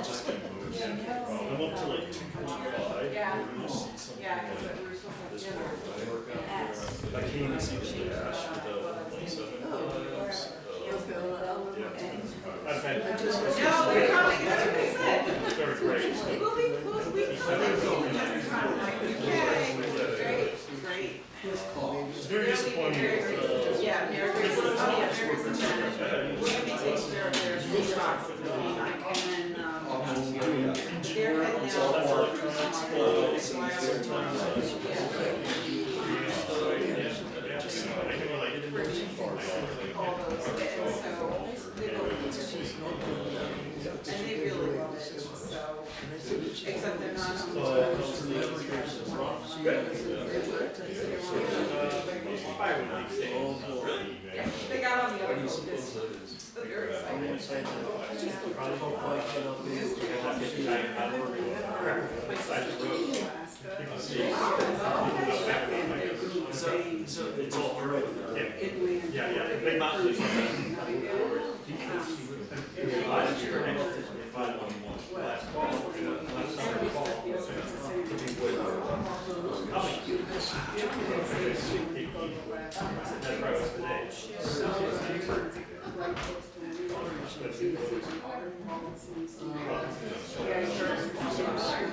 just get moved. I'm up to like 2.5. Yeah. We're gonna see something Yeah, because like we were supposed to have this dinner. work. I can't even see the dash without like 7 times. I've had No, they're coming, that's what they said. third grade. We'll be just fine. Okay, great, great. It's very disappointing. Yeah, Mary Grace is, oh yeah, Mary Grace is better. We're gonna be taking care of their food shots for the meeting, and then, they're heading out. Electronics, so I sometimes, All those, and so they go to each and they really love it, so, except they're not on the. They got on the other boat, but they're excited. So it's all yeah, big mountains.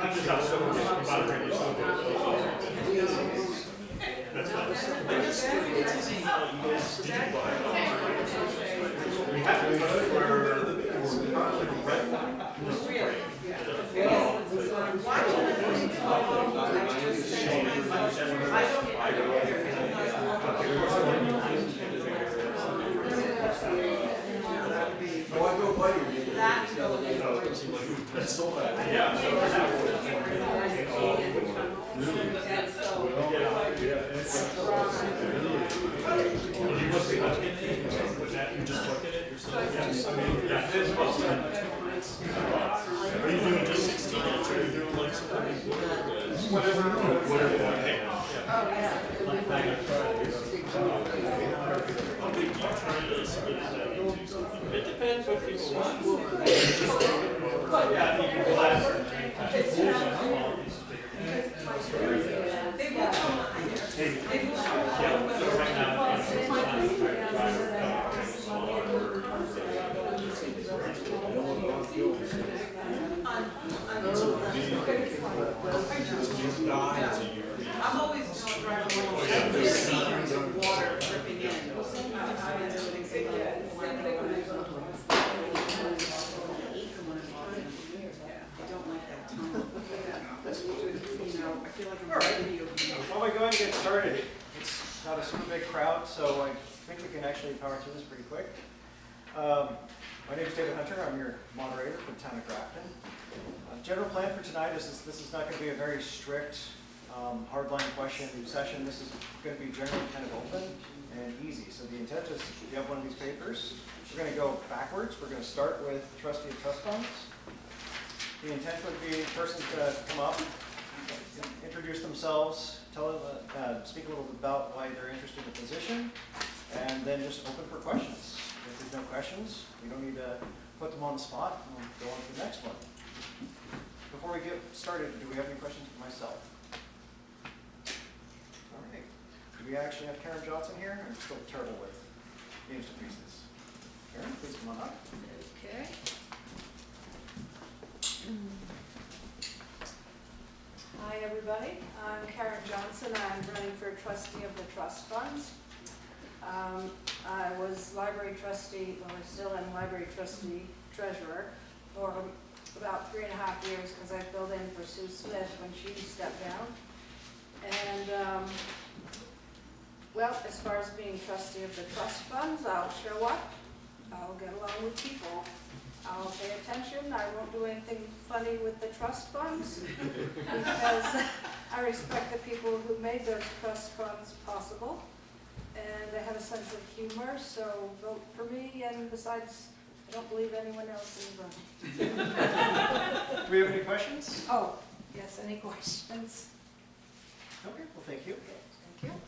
I'm just out so much about it. That's fine. We have to go for red wine. Really? Watching the first I just said to myself, I don't Oh, I go by you. that That's so bad. Yeah. You just look at it yourself? Yes. I mean, yeah. Are you doing just 16 inch or are you doing like something? Whatever. Oh, yeah. How big do you try to split it out into something? It depends what people want. Yeah, I think you glass. They will come on here. They will come on. Yeah, so right now, I'm always driving along. I can see the water dripping in. I don't like that tone. You know, I feel like I'm video. Well, we're going to get started. It's not a super big crowd, so I think we can actually power through this pretty quick. My name is David Hunter. I'm your moderator for the town of Grafton. General plan for tonight is this is not going to be a very strict, hardline question session. This is going to be generally kind of open and easy. So the intent is you have one of these papers. We're going to go backwards. We're going to start with trustee of trust funds. The intent would be the person's going to come up, introduce themselves, speak a little bit about why they're interested in the position, and then just open for questions. If there's no questions, we don't need to put them on the spot, and we'll go on to the next one. Before we get started, do we have any questions for myself? All right. Do we actually have Karen Johnson here? I'm still terrible with names to fix this. Karen, please come on up. Okay. Hi, everybody. I'm Karen Johnson. I'm running for trustee of the trust funds. I was library trustee, well, I still am library trustee treasurer for about 3.5 years because I filled in for Sue Smith when she stepped down. And, well, as far as being trustee of the trust funds, I'll show up. I'll get along with people. I'll pay attention. I won't do anything funny with the trust funds because I respect the people who made those trust funds possible. And they have a sense of humor, so vote for me. And besides, I don't believe anyone else is running. Do we have any questions? Oh, yes, any questions? Okay, well, thank you. Thank you.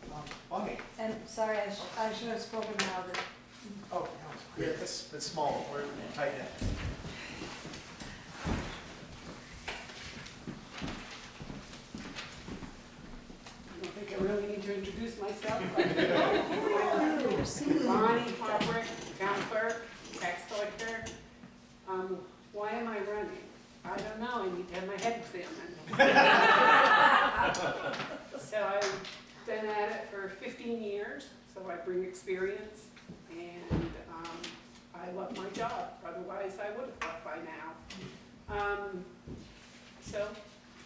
Bonnie. And sorry, I should have spoken louder. Oh, yeah, it's small. We're tight in. introduce myself. Bonnie Hopper, town clerk, tax collector. Why am I running? I don't know, I need to have my head examined. So I've been at it for 15 years, so I bring experience, and I love my job, otherwise I would have left by now.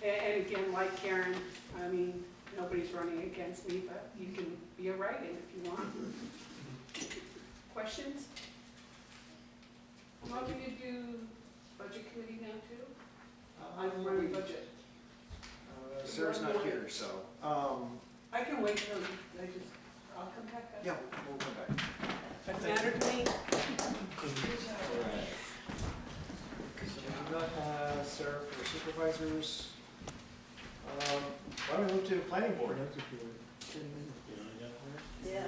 And again, like Karen, I mean, nobody's running against me, but you can be a write-in if you want. Questions? How do you do budget committee now too? I'm running budget. Sarah's not here, so, I can wait till, I'll come back up. yeah, we'll come back. Doesn't matter to me. So we do not have Sarah for supervisors. Why don't we move to planning board? Yeah.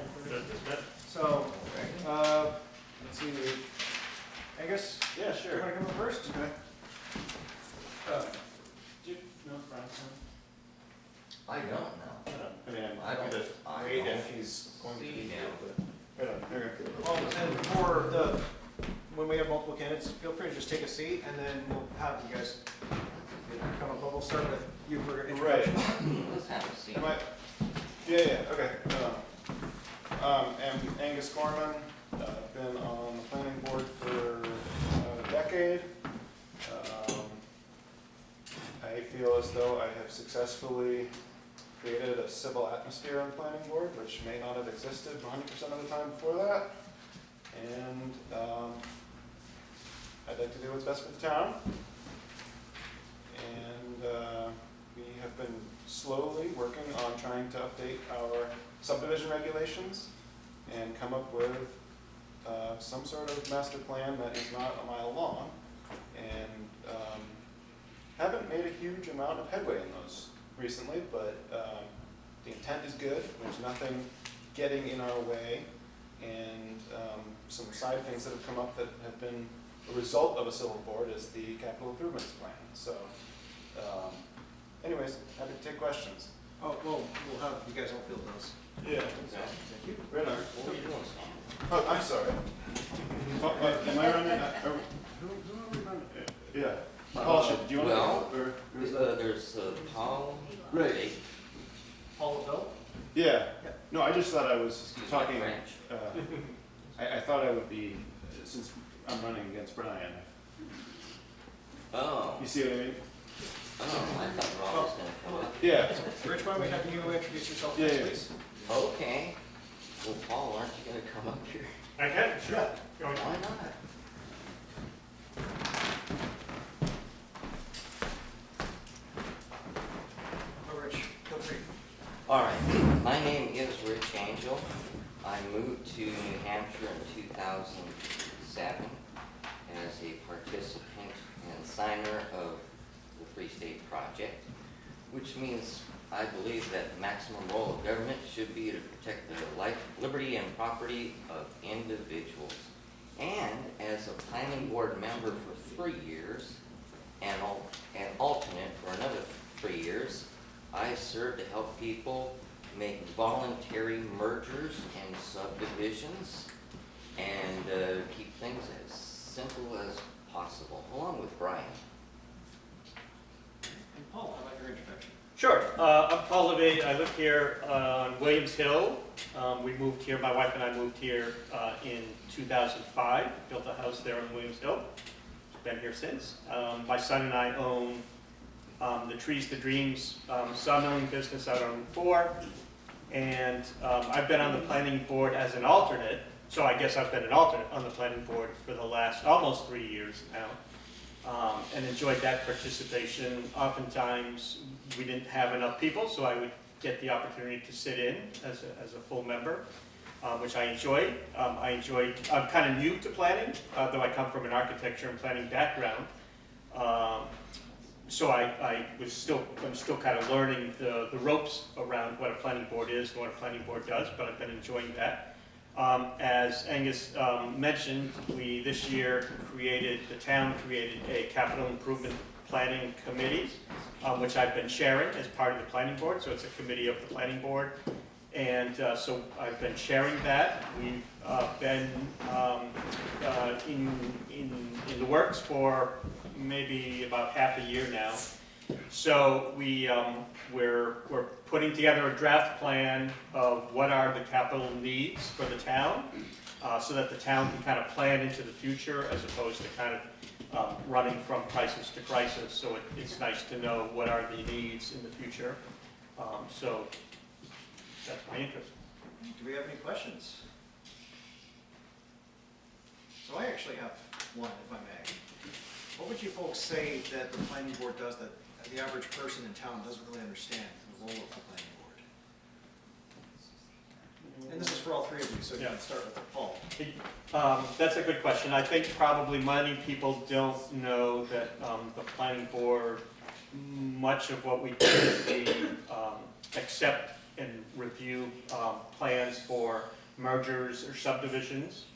So, let's see, Angus, Yeah, do you sure. want to come up first? Do you know Grafton? I don't know. I mean, I I'm don't- gonna I wait don't if he's going to be see here, him. but. Right on, okay. Oh, and when we have multiple candidates, feel free to just take a seat, and then we'll have you guys come up. We'll start with you for introduction. Let's have a seat. Am I? Yeah, okay. I'm Angus Gorman. I've been on the planning board for a decade. I feel as though I have successfully created a civil atmosphere on the planning board, which may not have existed 100% of the time before that. And I'd like to do what's best for the town. And we have been slowly working on trying to update our subdivision regulations and come up with some sort of master plan that is not a mile long, and haven't made a huge amount of headway in those recently, but the intent is good. There's nothing getting in our way, and some side things that have come up that have been a result of a civil board is the capital improvements plan. So anyways, happy to take questions. Oh, well, we'll have you guys all field those. Yeah. Thank you. Right on. What are you doing, Tom? Oh, I'm sorry. Oh, am I running? Who are we running? Yeah. Paul, do you want Well, to go? There's Paul. Right. Jake, Paul Bill? Yeah. No, I just thought I was excuse talking. my French. I thought I would be, since I'm running against Brian. Oh, You see what I mean? I thought Rob was gonna come up. Yeah. Rich, why don't we have you introduce yourself Yeah, next, yeah. please? Okay. Well, Paul, aren't you gonna come up here? I can, sure. Go Why ahead. not? Oh, Rich, feel free. All right, my name is Rich Angel. I moved to New Hampshire in 2007 as a participant and signer of the Free State Project, which means I believe that the maximum role of government should be to protect the life, liberty, and property of individuals. And as a planning board member for 3 years and an alternate for another 3 years, I serve to help people make voluntary mergers and subdivisions and keep things as simple as possible, along with Brian. And Paul, how about your introduction? Sure. I'm Paul Levy. I live here on Williams Hill. We moved here, my wife and I moved here in 2005, built a house there on Williams Hill. Been here since. My son and I own the Trees to Dreams sawmilling business out on Route 4. And I've been on the planning board as an alternate, so I guess I've been an alternate on the planning board for the last almost 3 years now. And enjoyed that participation. Oftentimes, we didn't have enough people, so I would get the opportunity to sit in as a full member, which I enjoyed. I'm kind of new to planning, though I come from an architecture and planning background. So I'm still kind of learning the ropes around what a planning board is and what a planning board does, but I've been enjoying that. As Angus mentioned, we this year the town created a capital improvement planning committee, which I've been chairing as part of the planning board, so it's a committee of the planning board. So I've been chairing that. We've been in the works for maybe about half a year now. So we're putting together a draft plan of what are the capital needs for the town, so that the town can kind of plan into the future as opposed to kind of running from crisis to crisis. So it's nice to know what are the needs in the future. So that's my interest. Do we have any questions? So I actually have one, if I may. What would you folks say that the planning board does that the average person in town doesn't really understand the role of the planning board? And this is for all three of you, so you can start with Paul. That's a good question. I think probably many people don't know that the planning board, much of what we do is we accept and review plans for mergers or subdivisions.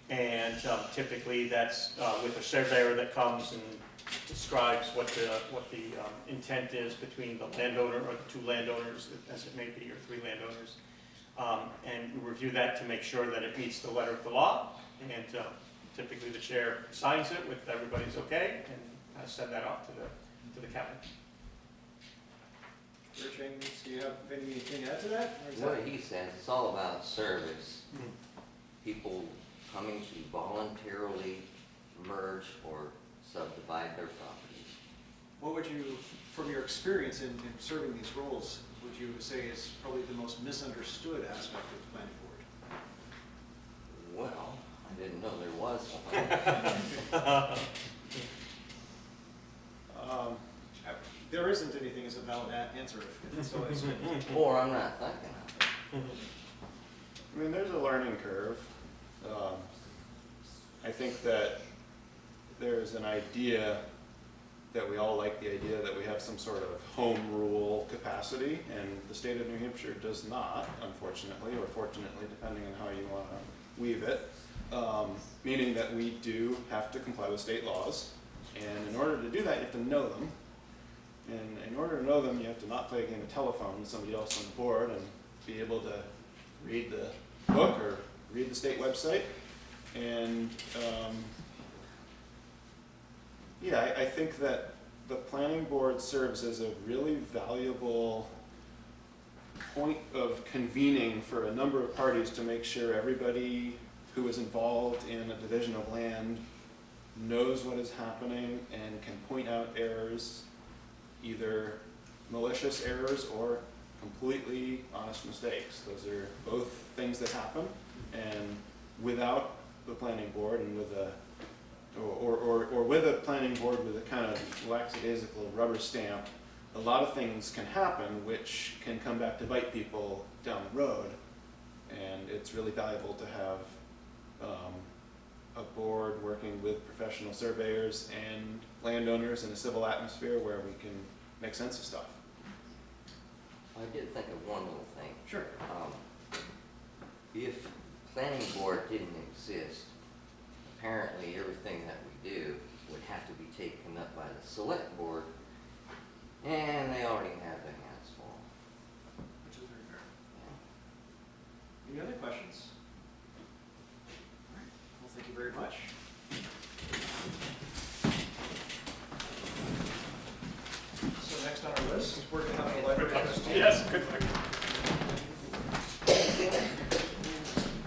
And typically that's with a surveyor that comes and describes what the intent is between the landowner or the two landowners, as it may be, or three landowners. And we review that to make sure that it meets the letter of the law. And typically the chair signs it with everybody's okay, and send that off to the cabinet. Rich, do you have anything to add to that? Or is What that... he says, it's all about service. People coming to voluntarily merge or subdivide their properties. What would you, from your experience in serving these roles, would you say is probably the most misunderstood aspect of the planning board? Well, I didn't know there was one. There isn't anything as a valid answer if it's so is. Or I'm not thinking of it. I mean, there's a learning curve. I think that there's an idea that we all like the idea that we have some sort of home rule capacity, and the state of New Hampshire does not, unfortunately, or fortunately, depending on how you want to weave it, meaning that we do have to comply with state laws, and in order to do that, you have to know them. And in order to know them, you have to not play a game of telephone with somebody else on the board and be able to read the book or read the state website. And yeah, I think that the planning board serves as a really valuable point of convening for a number of parties to make sure everybody who is involved in a division of land knows what is happening and can point out errors, either malicious errors or completely honest mistakes. Those are both things that happen, and without the planning board and with a or with a planning board with a kind of lackadaisical rubber stamp, a lot of things can happen which can come back to bite people down the road, and it's really valuable to have a board working with professional surveyors and landowners in a civil atmosphere where we can make sense of stuff. I did think of one little thing. Sure. If planning board didn't exist, apparently everything that we do would have to be taken up by the select board, and they already have their hands full. Which is very fair. Any other questions? All right. Well, thank you very much. So next on our list is we're going to have a library trustee. Yes, good luck.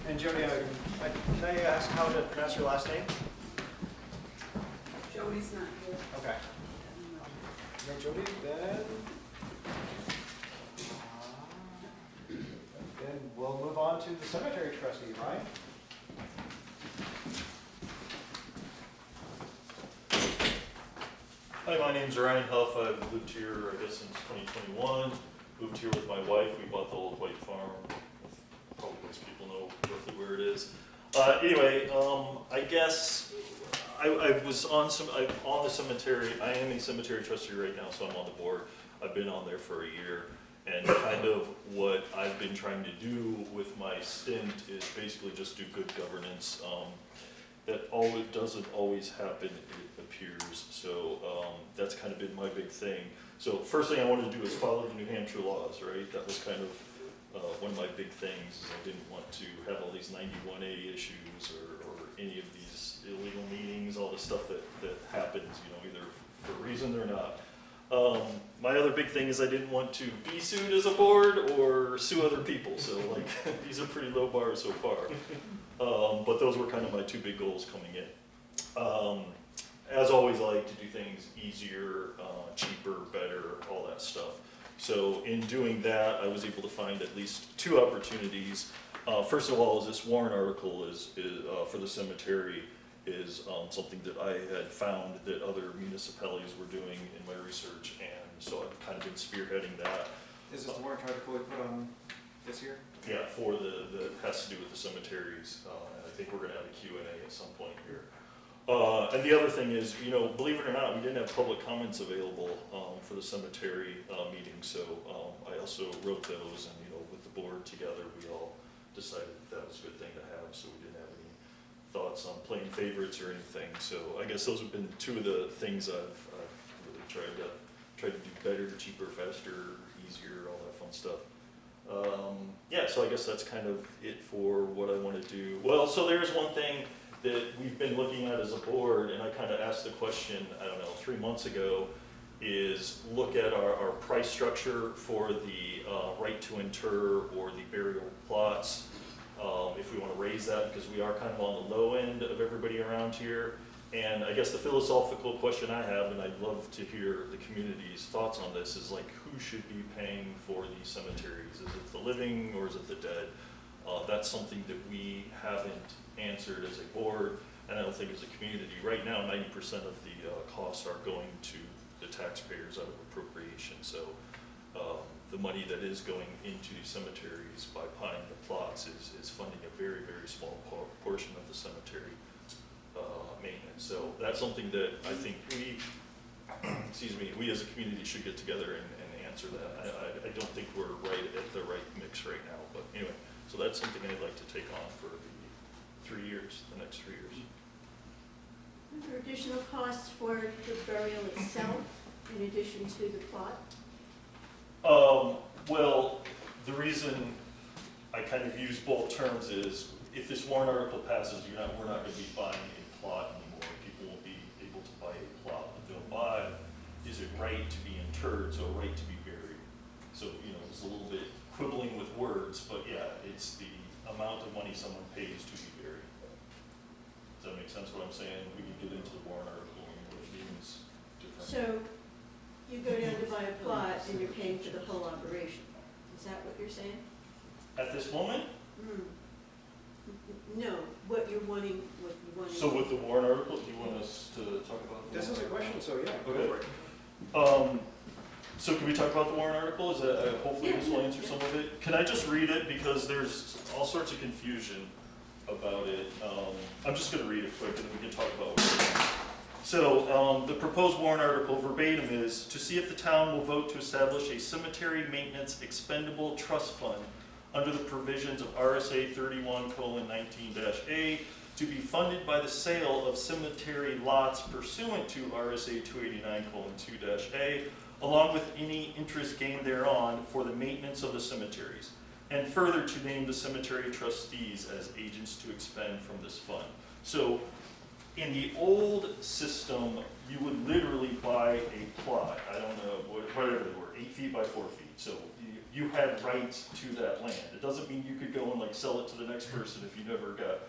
And Jody, can I ask how to pronounce your last name? Joey's not here. Okay. No, Jody, then we'll move on to the cemetery trustee, Ryan. Hi, my name's Ryan Huff. I've lived here, I guess, since 2021. Moved here with my wife. We bought the old white farm. Probably most people know roughly where it is. Anyway, I guess I was on the cemetery. I am a cemetery trustee right now, so I'm on the board. I've been on there for a year, and kind of what I've been trying to do with my stint is basically just do good governance. That doesn't always happen, it appears. So that's kind of been my big thing. So first thing I wanted to do is follow the New Hampshire laws, right? That was kind of one of my big things is I didn't want to have all these 91A issues or any of these illegal meetings, all the stuff that happens, either for a reason or not. My other big thing is I didn't want to be sued as a board or sue other people, so like, these are pretty low bars so far. But those were kind of my two big goals coming in. As always, I like to do things easier, cheaper, better, all that stuff. So in doing that, I was able to find at least two opportunities. First of all, this warrant article is for the cemetery is something that I had found that other municipalities were doing in my research, and so I've kind of been spearheading that. Is this the warrant article we put on this year? Yeah, for the has to do with the cemeteries, and I think we're gonna have a Q&A at some point here. And the other thing is, believe it or not, we didn't have public comments available for the cemetery meeting, so I also wrote those, and with the board together, we all decided that was a good thing to have, so we didn't have any thoughts on playing favorites or anything. So I guess those have been two of the things I've really tried to do better, cheaper, faster, easier, all that fun stuff. Yeah, so I guess that's kind of it for what I want to do. Well, so there's one thing that we've been looking at as a board, and I kind of asked the question, I don't know, 3 months ago, is look at our price structure for the right to inter or the burial plots. If we want to raise that, because we are kind of on the low end of everybody around here. And I guess the philosophical question I have, and I'd love to hear the community's thoughts on this, is like, who should be paying for these cemeteries? Is it the living or is it the dead? That's something that we haven't answered as a board, and I don't think as a community. Right now, 90% of the costs are going to the taxpayers out of appropriation. So the money that is going into the cemeteries by buying the plots is funding a very, very small portion of the cemetery maintenance. So that's something that I think we as a community should get together and answer that. I don't think we're right at the right mix right now, but anyway, so that's something I'd like to take on for the next 3 years. Are there additional costs for the burial itself in addition to the plot? Well, the reason I kind of use both terms is if this warrant article passes, we're not going to be buying a plot anymore. People won't be able to buy a plot. What they'll buy is a right to be interred, so a right to be buried. So, it's a little bit quibbling with words, but yeah, it's the amount of money someone pays to be buried. Does that make sense what I'm saying? We can get into the warrant article and what it means different. So you go down to buy a plot and you're paying for the whole operation. Is that what you're saying? At this moment? No, what you're wanting, So with the warrant article, do you want us to talk about? This is a question, so yeah, go Okay. for it. So can we talk about the warrant article? Is that, hopefully this will answer some of it. Can I just read it, because there's all sorts of confusion about it. I'm just gonna read it quick and then we can talk about it. So the proposed warrant article verbatim is to see if the town will vote to establish a cemetery maintenance expendable trust fund under the provisions of RSA 31:19-A to be funded by the sale of cemetery lots pursuant to RSA 289:2-A, along with any interest gained thereon for the maintenance of the cemeteries, and further to name the cemetery trustees as agents to expend from this fund. So in the old system, you would literally buy a plot, I don't know, whatever they were, 8 feet by 4 feet. So you had rights to that land. It doesn't mean you could go and like sell it to the next person if you never got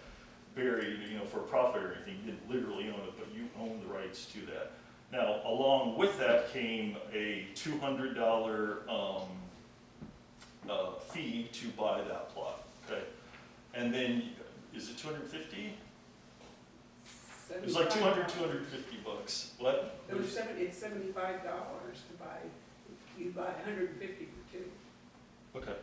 buried, for profit or anything. You didn't literally own it, but you own the rights to that. Now, along with that came a $200 fee to buy that plot, okay? And then, is it 250? It was like 200, 250 bucks. What? It's $75 to buy, you buy 150 for two. Okay.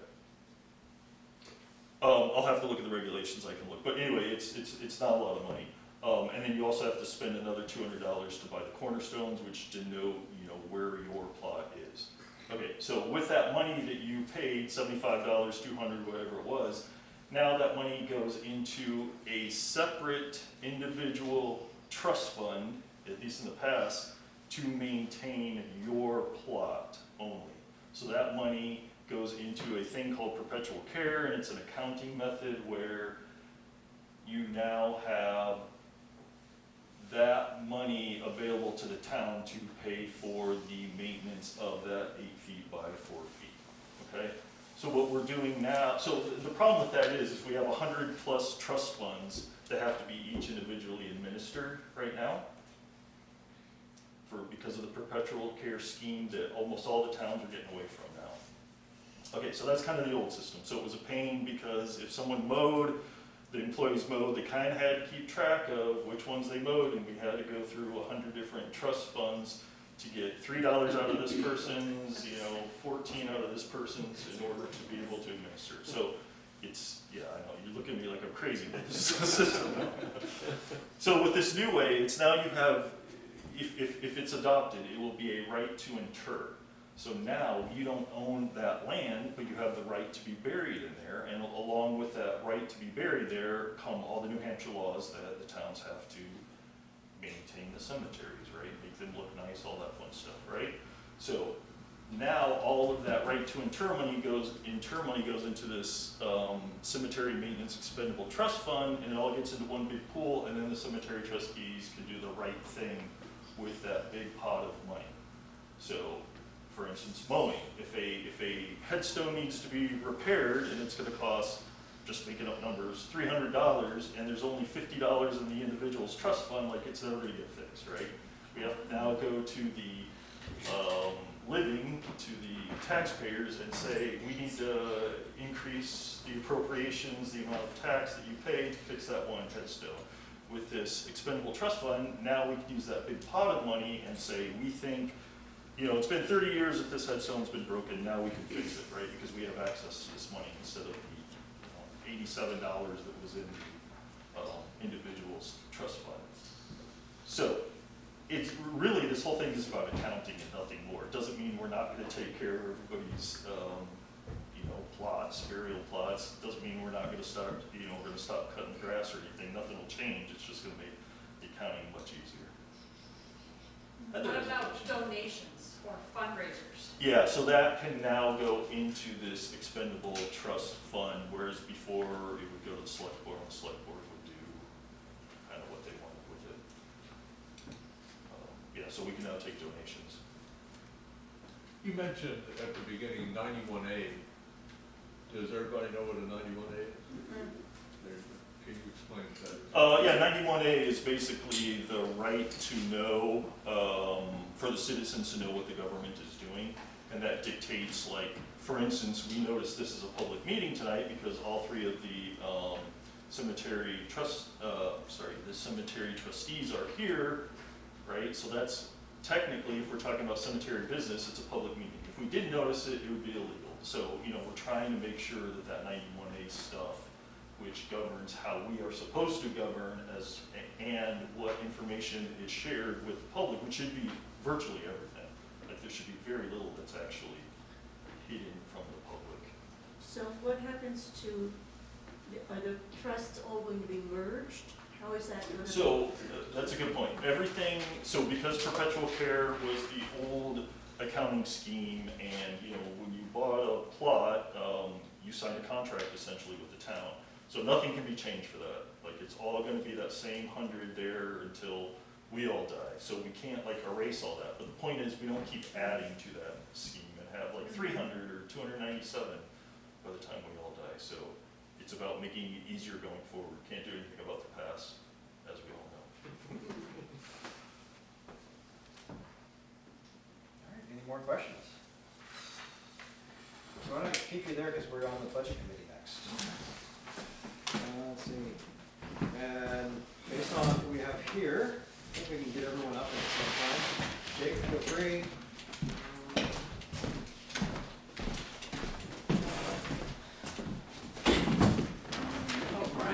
I'll have to look at the regulations, I can look, but anyway, it's not a lot of money. And then you also have to spend another $200 to buy the cornerstones, which denote, where your plot is. Okay, so with that money that you paid, $75, $200, whatever it was, now that money goes into a separate individual trust fund, at least in the past, to maintain your plot only. So that money goes into a thing called perpetual care, and it's an accounting method where you now have that money available to the town to pay for the maintenance of that 8 feet by 4 feet, okay? So what we're doing now, so the problem with that is we have 100+ trust funds that have to be each individually administered right now because of the perpetual care scheme that almost all the towns are getting away from now. Okay, so that's kind of the old system. So it was a pain because if someone mowed, the employees mowed, they kind of had to keep track of which ones they mowed, and we had to go through 100 different trust funds to get $3 out of this person's, 14 out of this person's in order to be able to administer. So it's, yeah, I know, you look at me like I'm crazy, but this is the system. So with this new way, it's now you have, if it's adopted, it will be a right to inter. So now you don't own that land, but you have the right to be buried in there, and along with that right to be buried there come all the New Hampshire laws that the towns have to maintain the cemeteries, right? Make them look nice, all that fun stuff, right? So now all of that right to inter money goes into this cemetery maintenance expendable trust fund, and it all gets into one big pool, and then the cemetery trustees can do the right thing with that big pot of money. So, for instance, mowing. If a headstone needs to be repaired and it's going to cost, just making up numbers, $300, and there's only $50 in the individual's trust fund, like it's never going to get fixed, right? We have to now go to the living, to the taxpayers, and say we need to increase the appropriations, the amount of tax that you pay to fix that one headstone. With this expendable trust fund, now we can use that big pot of money and say we think, it's been 30 years that this headstone's been broken, now we can fix it, right? Because we have access to this money instead of the $87 that was in the individual's trust fund. So it's really, this whole thing is about accounting and nothing more. It doesn't mean we're not going to take care of everybody's plots, burial plots. It doesn't mean we're not going to start, we're going to stop cutting the grass or anything. Nothing will change. It's just going to make the accounting much easier. What about donations or fundraisers? Yeah, so that can now go into this expendable trust fund, whereas before it would go to the select board, and the select board would do kind of what they wanted with it. Yeah, so we can now take donations. You mentioned at the beginning 91A. Does everybody know what a 91A is? Can you explain that? Yeah, 91A is basically the right to know, for the citizens to know what the government is doing, and that dictates, like, for instance, we noticed this is a public meeting tonight because all three of the cemetery trustees are here, right? So that's technically, if we're talking about cemetery business, it's a public meeting. If we didn't notice it, it would be illegal. So, we're trying to make sure that that 91A stuff, which governs how we are supposed to govern and what information is shared with the public, which should be virtually everything. Like there should be very little that's actually hidden from the public. So what happens to, are the trusts all going to be merged? How is that going to be? So that's a good point. Everything, so because perpetual care was the old accounting scheme, and when you bought a plot, you signed a contract essentially with the town. So nothing can be changed for that. Like it's all going to be that same 100 there until we all die. So we can't erase all that. But the point is we don't keep adding to that scheme and have 300 or 297 by the time we all die. So it's about making it easier going forward. Can't do anything about the past, as we all know. All right, any more questions? So I'm going to keep you there because we're on the budget committee next. Let's see. And based on what we have here, I think we can get everyone up at the same time. Jake, feel free.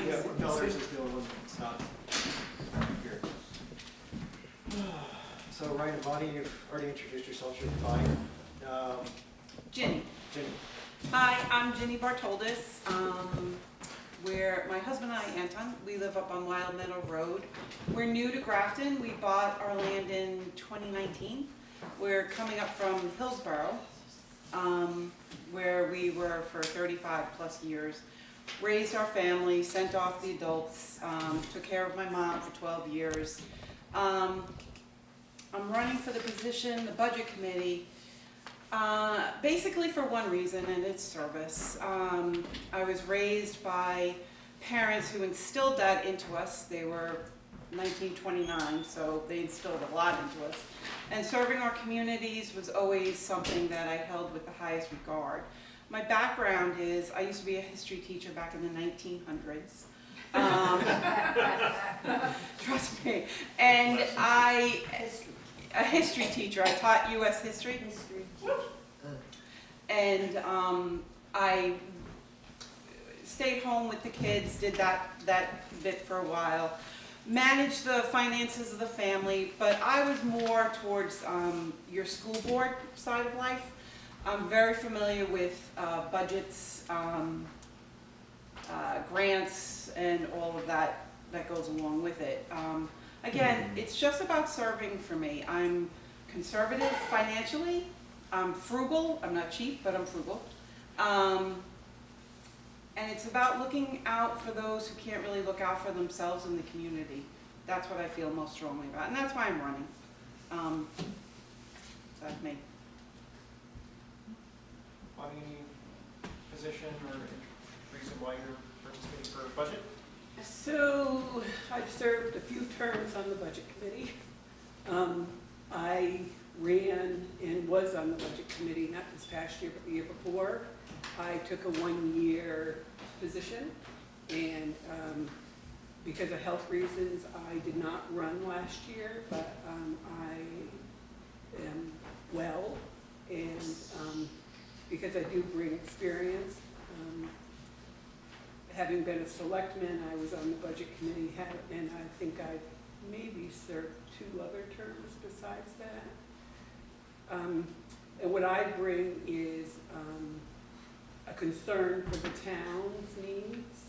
Yeah, no, there's this deal one. It's not here. So Ryan and Bonnie, you've already introduced yourselves. You're fine. Ginny. Jenny. Hi, I'm Ginny Bartoldes. Where my husband and I, Anton, we live up on Wild Meadow Road. We're new to Grafton. We bought our land in 2019. We're coming up from Hillsborough. where we were for 35 plus years. Raised our family, sent off the adults, took care of my mom for 12 years. I'm running for the position, the budget committee, basically for one reason, and it's service. I was raised by parents who instilled that into us. They were 1929, so they instilled a lot into us. And serving our communities was always something that I held with the highest regard. My background is, I used to be a history teacher back in the 1900s. Trust me. And a history teacher, I taught US history. And I stayed home with the kids, did that bit for a while. Managed the finances of the family, but I was more towards your school board side of life. I'm very familiar with budgets, grants, and all of that goes along with it. Again, it's just about serving for me. I'm conservative financially. I'm frugal. I'm not cheap, but I'm frugal. And it's about looking out for those who can't really look out for themselves in the community. That's what I feel most strongly about, and that's why I'm running. That's me. Any position or reason why you're participating for budget? So I've served a few terms on the budget committee. I ran and was on the budget committee, not this past year, but the year before. I took a one-year position, and because of health reasons, I did not run last year, but I am well, and because I do bring experience. Having been a selectman, I was on the budget committee, and I think I maybe served 2 other terms besides that. And what I bring is a concern for the town's needs,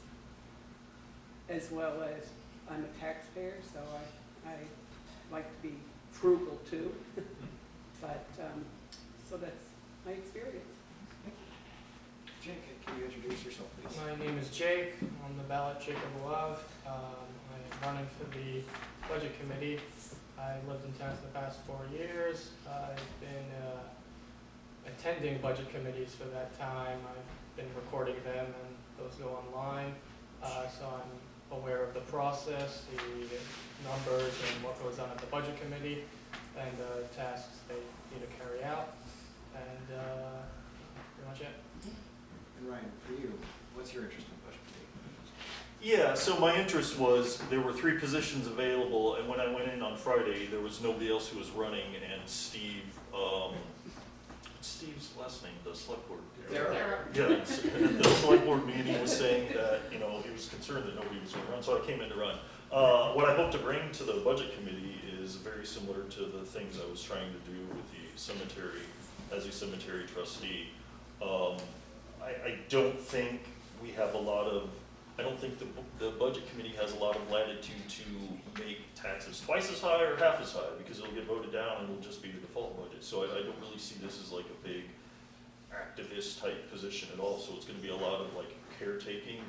as well as I'm a taxpayer, so I like to be frugal too. But, so that's my experience. Jake, can you introduce yourself, please? My name is Jake. I'm the ballot Jacob Love. I'm running for the budget committee. I lived in town for the past 4 years. I've been attending budget committees for that time. I've been recording them, and those go online. So I'm aware of the process, the numbers, and what goes on at the budget committee, and the tasks they need to carry out. And pretty much it. And Ryan, for you, what's your interest in budget committee? Yeah, so my interest was, there were 3 positions available, and when I went in on Friday, there was nobody else who was running, and Steve, Steve's last name, the select board. Yeah, so at the select board meeting was saying that, you know, he was concerned that nobody was going to run, so I came in to run. What I hope to bring to the budget committee is very similar to the things I was trying to do with the cemetery, as a cemetery trustee. I don't think we have a lot of, I don't think the budget committee has a lot of latitude to make taxes twice as high or half as high, because it'll get voted down and it'll just be the default budget. So I don't really see this as like a big activist type position at all. So it's gonna be a lot of like caretaking,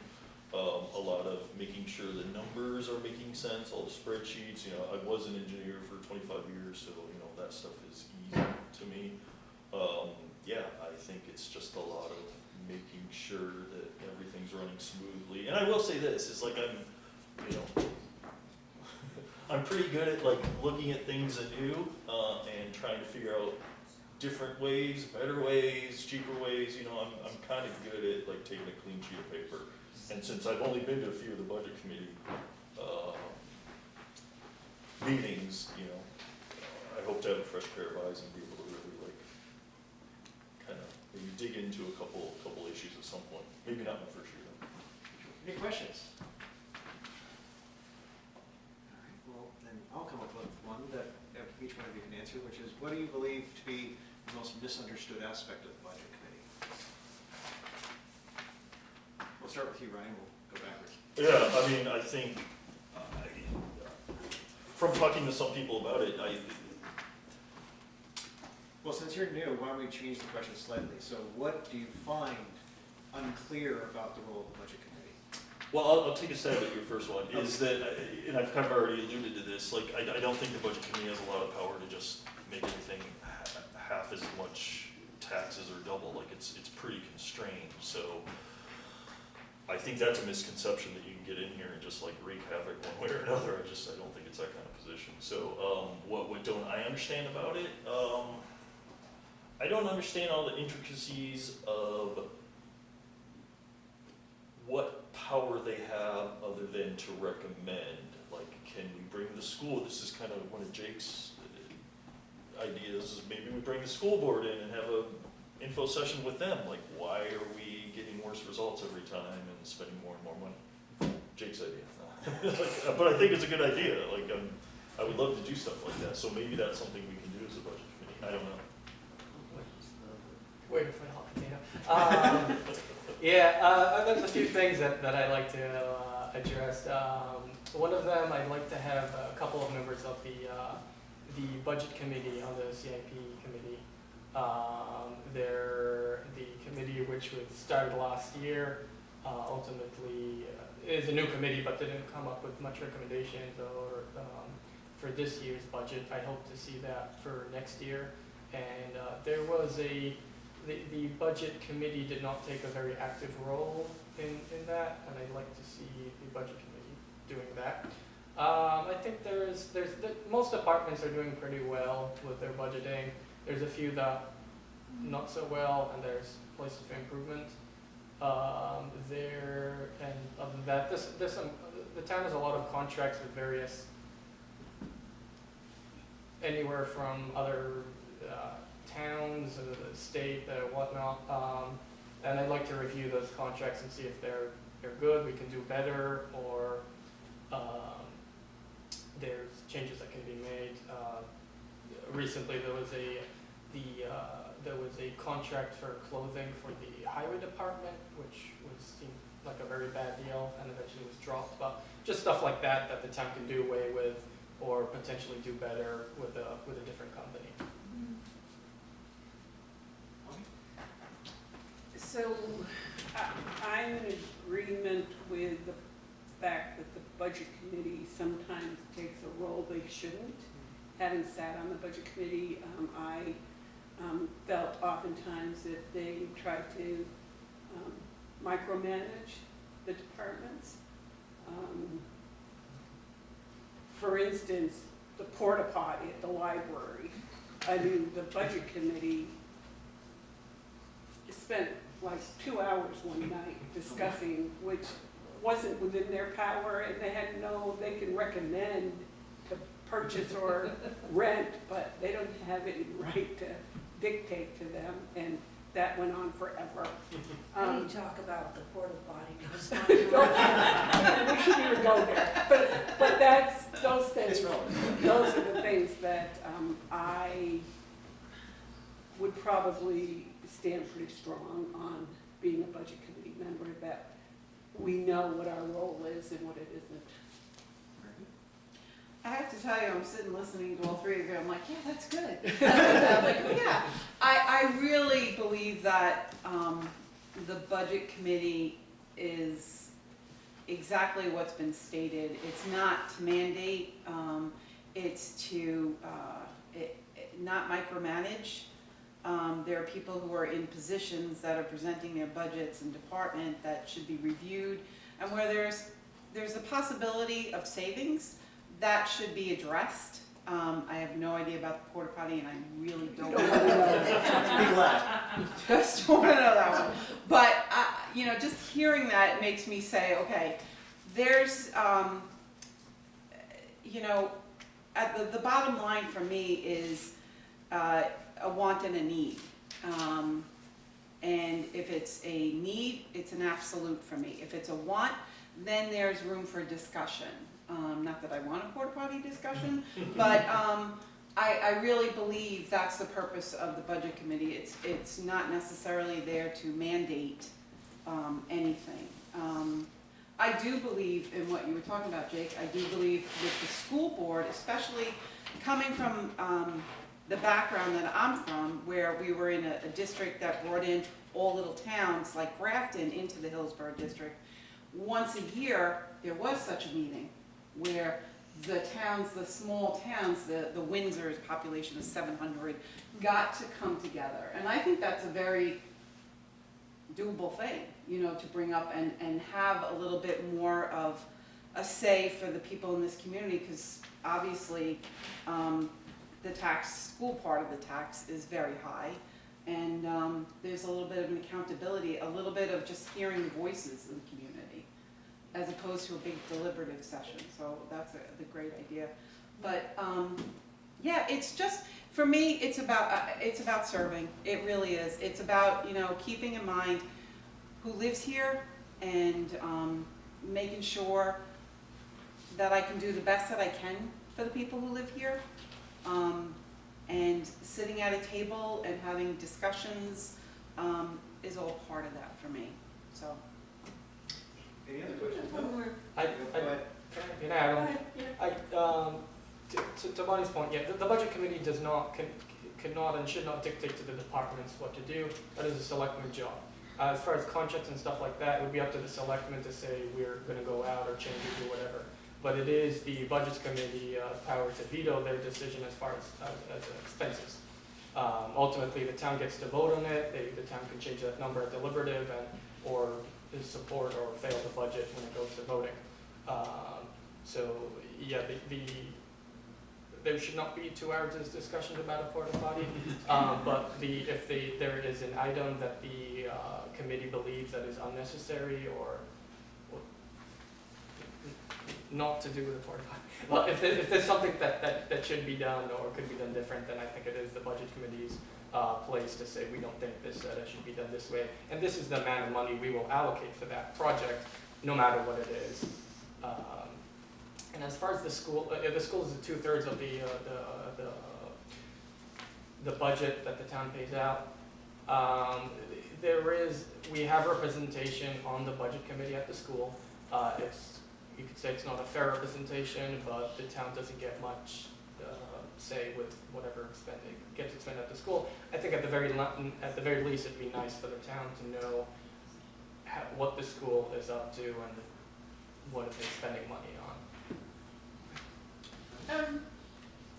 a lot of making sure the numbers are making sense, all the spreadsheets. You know, I was an engineer for 25 years, so you know, that stuff is easy to me. Yeah, I think it's just a lot of making sure that everything's running smoothly. And I will say this, is like I'm pretty good at like looking at things anew and trying to figure out different ways, better ways, cheaper ways. You know, I'm kind of good at like taking a clean sheet of paper. And since I've only been to a few of the budget committee meetings, you know, I hope to have a fresh pair of eyes and be able to really like kind of maybe dig into a couple issues at some point. Maybe not in the first year though. Any questions? All right, well, then I'll come up with one that each one of you can answer, which is, what do you believe to be the most misunderstood aspect of the budget committee? We'll start with you, Ryan, we'll go backwards. Yeah, I mean, I think, from talking to some people about it, Well, since you're new, why don't we change the question slightly? So what do you find unclear about the role of the budget committee? Well, I'll take a stab at your first one, is that, and I've kind of already alluded to this, like, I don't think the budget committee has a lot of power to just make everything half as much taxes or double, like, it's pretty constrained, so I think that's a misconception that you can get in here and just like wreak havoc one way or another. I don't think it's that kind of position. So, what don't I understand about it? I don't understand all the intricacies of what power they have other than to recommend. Like, can we bring the school, this is kind of one of Jake's ideas, is maybe we bring the school board in and have a info session with them. Like, why are we getting worse results every time and spending more and more money? Jake's idea. But I think it's a good idea. Like, I would love to do stuff like that. So maybe that's something we can do as a budget committee. I don't know. Wait for the hot potato. Yeah, there's a few things that I'd like to address. One of them, I'd like to have a couple of members of the budget committee on the CIP committee. They're the committee which was started last year, ultimately is a new committee but didn't come up with much recommendations or for this year's budget. I hope to see that for next year. And there was the budget committee did not take a very active role in that, and I'd like to see the budget committee doing that. I think most departments are doing pretty well with their budgeting. There's a few that not so well, and there's places for improvement. And other than that, the town has a lot of contracts with various, anywhere from other towns, the state, whatnot. And I'd like to review those contracts and see if they're good, we can do better, or there's changes that can be made. Recently, there was a contract for clothing for the highway department, which seemed like a very bad deal, and eventually was dropped. But just stuff like that the town can do away with, or potentially do better with a different company. So I'm in agreement with the fact that the budget committee sometimes takes a role they shouldn't. Having sat on the budget committee, I felt oftentimes that they tried to micromanage the departments. For instance, the porta potty at the library. I mean, the budget committee spent like 2 hours one night discussing, which wasn't within their power, and they can recommend to purchase or rent, but they don't have any right to dictate to them, and that went on forever. When you talk about the porta potty goes on. We shouldn't even go there, but those things, those are the things that I would probably stand pretty strong on being a budget committee member, that we know what our role is and what it isn't. I have to tell you, I'm sitting listening to all three of you, I'm like, yeah, that's good. I'm like, oh, yeah. I really believe that the budget committee is exactly what's been stated. It's not to mandate, it's to not micromanage. There are people who are in positions that are presenting their budgets and department that should be reviewed, and where there's a possibility of savings that should be addressed. I have no idea about the porta potty, and I really don't want to know that. Just want to know that one. But just hearing that makes me say, okay, there's, at the bottom line for me is a want and a need. And if it's a need, it's an absolute for me. If it's a want, then there's room for discussion. Not that I want a porta potty discussion, but I really believe that's the purpose of the budget committee. It's not necessarily there to mandate anything. I do believe in what you were talking about, Jake. I do believe with the school board, especially coming from the background that I'm from, where we were in a district that brought in all little towns like Grafton into the Hillsborough district, once a year, there was such a meeting where the towns, the small towns, the Windsor's population of 700, got to come together. And I think that's a very doable thing, you know, to bring up and have a little bit more of a say for the people in this community, because obviously the school part of the tax is very high. And there's a little bit of an accountability, a little bit of just hearing the voices of the community, as opposed to a big deliberative session. So that's the great idea. But yeah, it's just, for me, it's about serving. It really is. It's about, you know, keeping in mind who lives here and making sure that I can do the best that I can for the people who live here. And sitting at a table and having discussions is all part of that for me. So. Any other questions? One more. I to Bonnie's point, yeah, the budget committee cannot and should not dictate to the departments what to do. That is a selectman job. As far as contracts and stuff like that, it would be up to the selectmen to say we're going to go out or change it or whatever. But it is the budgets committee power to veto their decision as far as expenses. Ultimately, the town gets to vote on it. The town can change that number at deliberative or support or fail the budget when it goes to voting. So yeah, there should not be 2 hours of discussion about a porta potty. But if there is an item that the committee believes that is unnecessary or not to do with the porta potty. Well, if there's something that should be done or could be done different, then I think it is the budget committee's place to say we don't think this should be done this way, and this is the amount of money we will allocate for that project, no matter what it is. And as far as the school is 2/3 of the budget that the town pays out. We have representation on the budget committee at the school. You could say it's not a fair representation, but the town doesn't get much say with whatever gets expended at the school. I think at the very least, it'd be nice for the town to know what the school is up to and what they're spending money on.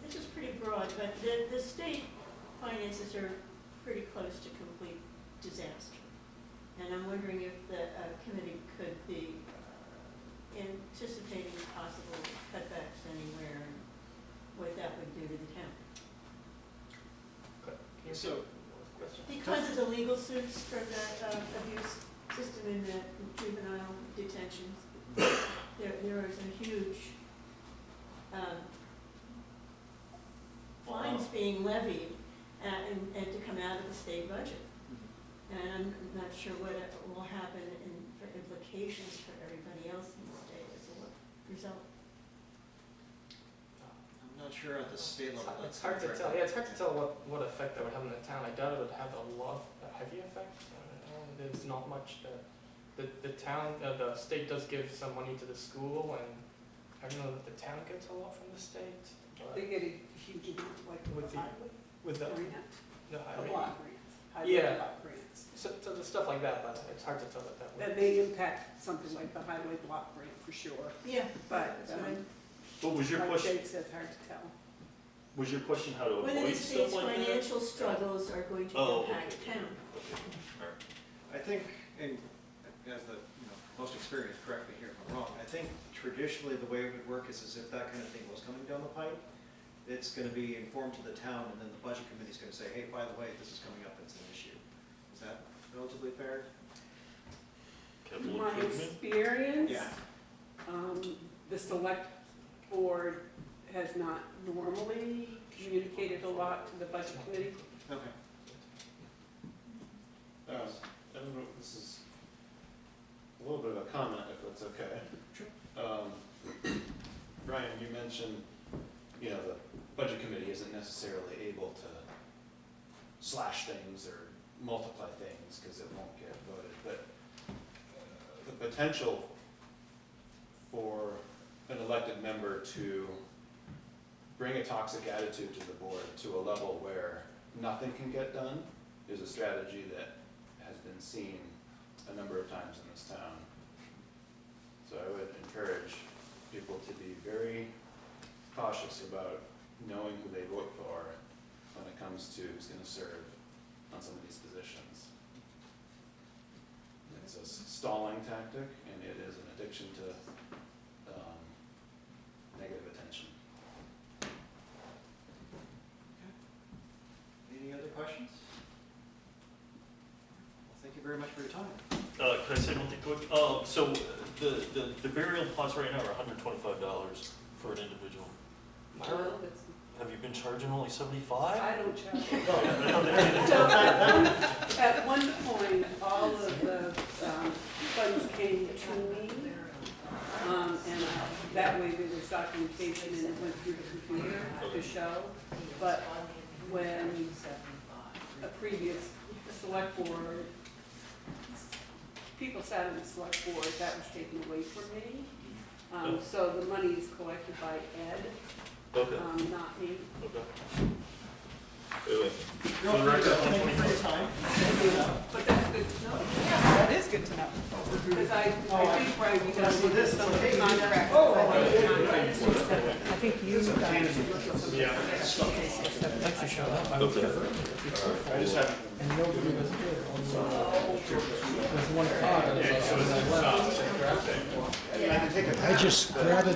This is pretty broad, but the state finances are pretty close to complete disaster. And I'm wondering if the committee could be anticipating possible cutbacks anywhere and what that would do to the town. So, Because of the legal suits for the abuse system in the juvenile detentions, there is a huge fines being levied and to come out of the state budget. And I'm not sure what will happen for implications for everybody else in the state as a result. I'm not sure at the state level. It's hard to tell. Yeah, it's hard to tell what effect that would have on the town. I doubt it would have a heavy effect. There's not much that the state does give some money to the school, and I don't know that the town gets a lot from the state. They get a huge amount, like With the highway with the grant, the the highway. block grants, highway Yeah. block grants. So the stuff like that, but it's hard to tell that would. That may impact something like the highway block grant for sure, Yeah. but, That's right. What was your like question? Jake said, hard to tell. Was your question how to Whether the avoid state's stuff like that? financial struggles are going to Oh, impact okay. town. I think, and as the most experienced, correct me here if I'm wrong, I think traditionally the way it would work is as if that kind of thing was coming down the pipe, it's going to be informed to the town, and then the budget committee's going to say, hey, by the way, this is coming up, it's an issue. Is that relatively fair? Capital My improvement? experience, Yeah. the select board has not normally communicated a lot to the budget committee. Okay. I don't know if this is a little bit of a comment, if that's okay. Sure. Ryan, you mentioned, the budget committee isn't necessarily able to slash things or multiply things because it won't get voted, but the potential for an elected member to bring a toxic attitude to the board to a level where nothing can get done is a strategy that has been seen a number of times in this town. So I would encourage people to be very cautious about knowing who they vote for when it comes to who's going to serve on some of these positions. It's a stalling tactic, and it is an addiction to negative attention. Any other questions? Well, thank you very much for your time. Can I say one thing quick? So the burial plots right now are $125 for an individual. Well, it's- Have you been charging only 75? I don't charge. No. So at one point, all of the funds came to me. And that way there was documentation and it went through the computer to show. But when a previous select board, people sat in the select board, that was taken away from me. So the money is collected by Ed, Okay. not me. Okay. Anyway, Real For the record, quick, thank you for your time. But that's good to know. That is good to know. Because I think, right, we gotta look at some of the contracts. I think you guys should look at some of the Yeah. Thanks for showing up. Okay. I just have. And nobody was here. There's one car. I can take a. I just grabbed it.